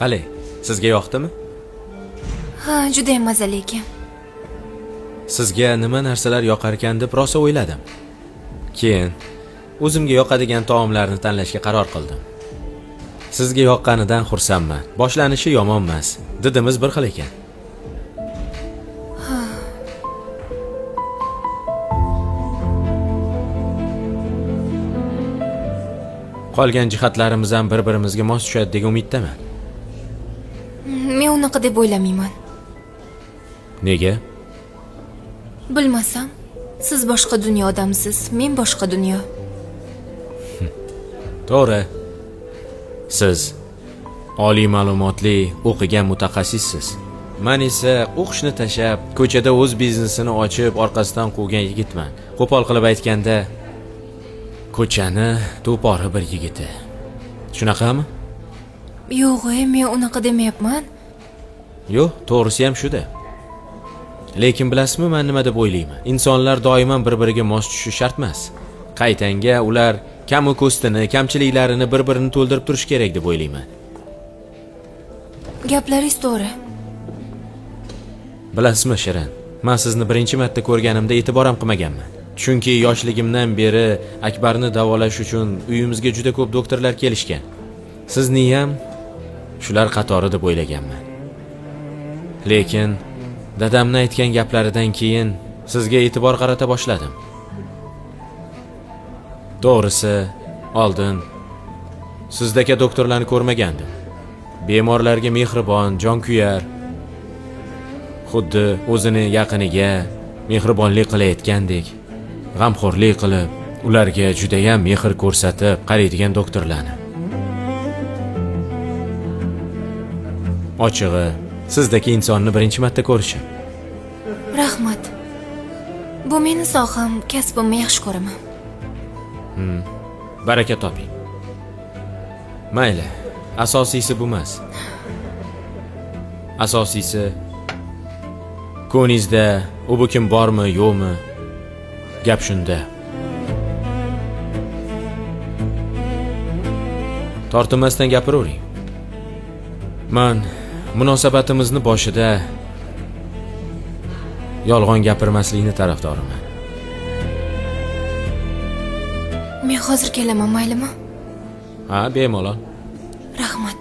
Qalay, sizga yoqdimi? Ha, juda ham mazali ekan. Sizga nima narsalar yoqar ekan deb rosa o'yladim. Keyin o'zimga yoqadigan taomlarni tanlashga qaror qildim. Sizga yoqqanidan xursandman. Boshlanishi yomon emas. Didimiz bir xil ekan. Qolgan jihatlarimiz ham bir-birimizga mos tushadi degan umiddaman. Men unaqa deb o'ylamayman. Nega? Bilmasam, siz boshqa dunyodamsiz, men boshqa dunyo. To'g'ri. Siz oliy ma'lumotli, o'qigan mutaxassissiz. Men esa o'qishni tashab, ko'chada o'z biznesini ochib, orqasidan quvgan yigitman. Qo'pol qilib aytganda, ko'chani to'pori bir yigiti. Shunaqami? Yo'q, men unaqa demayapman. Yo'q, to'g'risi ham shuda. Lekin bilasizmi, men nima deb o'ylayman? Insonlar doimo bir-biriga mos tushishi shart emas. Qaytanga ular kamu ko'stini, kamchiliklarini bir-birini to'ldirib turish kerak deb o'ylayman. Gaplaringiz to'g'ri. Bilasizmi, Shirin? Men sizni birinchi marta ko'rganimda e'tibor ham qilmaganman. Chunki yoshligimdan beri Akbarni davolash uchun uyimizga juda ko'p doktorlar kelishgan. Sizni ham shular qatori deb o'ylaganman. Lekin dadamning aytgan gaplaridan keyin sizga e'tibor qarata boshladim. To'g'risi, oldin sizdagi doktorlarni ko'rmagandim. Bemorlarga mehribon, jonkuyar, xuddi o'zini yaqiniga mehribonlik qilayotgandek, g'amxo'rlik qilib, ularga juda ham mehr ko'rsatib qaraydigan doktorlarni. Ochig'i, sizdagi insonni birinchi marta ko'rishim. Rahmat. Bu meni soham, kasbimni yaxshi ko'raman. Baraka toping. Mayli, asosiysi bu emas. Asosiysi ko'ningizda u bu kim bormi, yo'qmi? Gap shunda. Tortinmasdan gapiravering. Men munosabatimizni boshida yolg'on gapirmaslikni tarafdoriman. Men hozir kelaman, maylimi? Ha, bemalol. Rahmat.